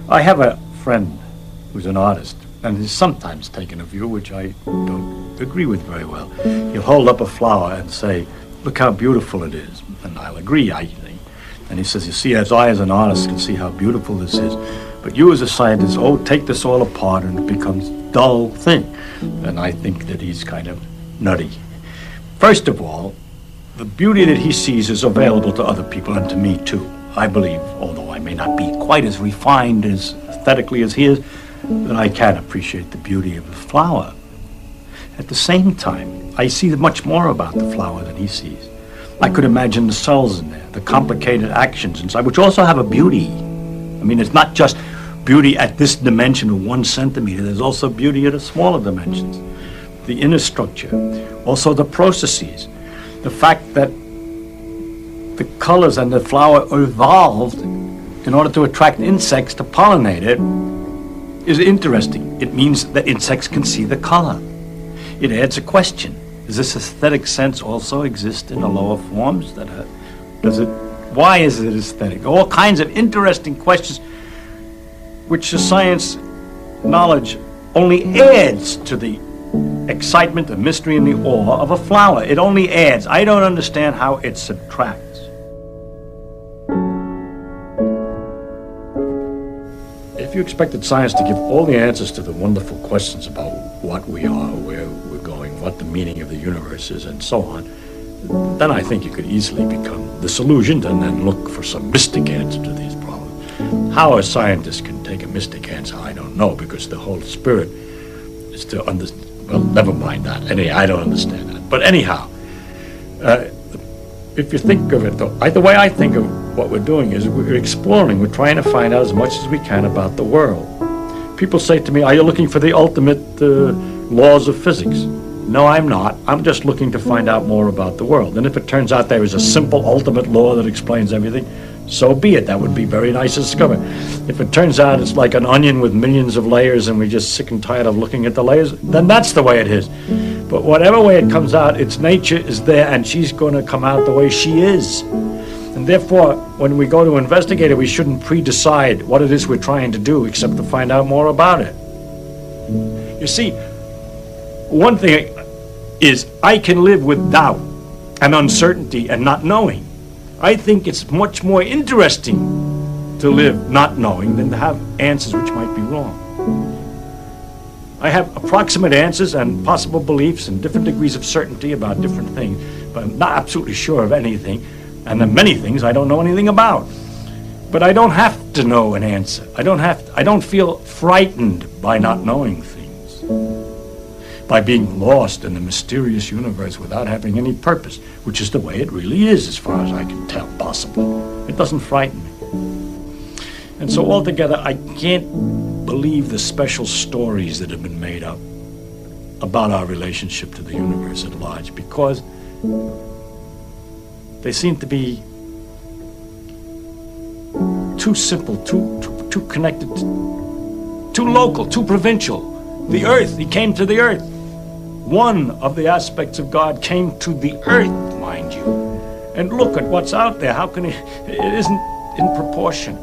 I have a friend who's an artist, and he's sometimes taken a view which I don't agree with very well. He'll hold up a flower and say, "Look how beautiful it is." And I'll agree, I think. And he says, "You see, as I as an artist can see how beautiful this is, but you as a scientist, oh, take this all apart and it becomes a dull thing." And I think that he's kind of nutty. First of all, the beauty that he sees is available to other people and to me too. I believe, although I may not be quite as refined as aesthetically as he is, that I can appreciate the beauty of the flower. At the same time, I see much more about the flower than he sees. I could imagine the cells in there, the complicated actions inside, which also have a beauty. I mean, it's not just beauty at this dimension of 1 centimeter, there's also beauty at a smaller dimensions. The inner structure, also the processes, the fact that the colors and the flower evolved in order to attract insects to pollinate it is interesting. It means that insects can see the color. It adds a question. Does this aesthetic sense also exist in the lower forms? Why is it aesthetic? All kinds of interesting questions which the science knowledge only adds to the excitement, the mystery, and the awe of a flower. It only adds. I don't understand how it subtracts. If you expected science to give all the answers to the wonderful questions about what we are, where we're going, what the meaning of the universe is, and so on, then I think you could easily become disillusioned and then look for some mystic answer to these problems. How a scientist can take a mystic answer, I don't know, because the whole spirit is to understand. Well, never mind that. I don't understand that. But anyhow, if you think of it, though, the way I think of what we're doing is we're exploring. We're trying to find out as much as we can about the world. People say to me, "Are you looking for the ultimate laws of physics?" No, I'm not. I'm just looking to find out more about the world. And if it turns out there is a simple ultimate law that explains everything, so be it. That would be very nice to discover. If it turns out it's like an onion with millions of layers and we're just sick and tired of looking at the layers, then that's the way it is. But whatever way it comes out, its nature is there and she's going to come out the way she is. And therefore, when we go to investigate it, we shouldn't pre-decide what it is we're trying to do except to find out more about it. You see, one thing is I can live with doubt and uncertainty and not knowing. I think it's much more interesting to live not knowing than to have answers which might be wrong. I have approximate answers and possible beliefs and different degrees of certainty about different things, but I'm not absolutely sure of anything, and there are many things I don't know anything about. But I don't have to know an answer. I don't feel frightened by not knowing things, by being lost in the mysterious universe without having any purpose, which is the way it really is as far as I can tell, possibly. It doesn't frighten me. And so altogether, I can't believe the special stories that have been made up about our relationship to the universe at large, because they seem to be too simple, too connected, too local, too provincial. The earth, he came to the earth. One of the aspects of God came to the earth, mind you. And look at what's out there. How can it isn't in proportion.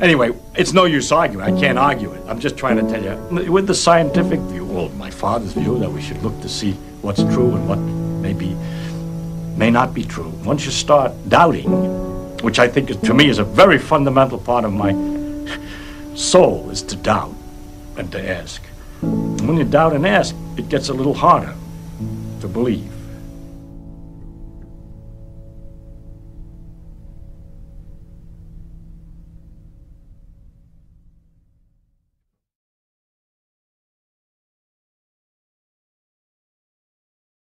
Anyway, it's no use arguing. I can't argue it. I'm just trying to tell you, with the scientific view, or my father's view, that we should look to see what's true and what may not be true. Once you start doubting, which I think to me is a very fundamental part of my soul, is to doubt and to ask. And when you doubt and ask, it gets a little harder to believe.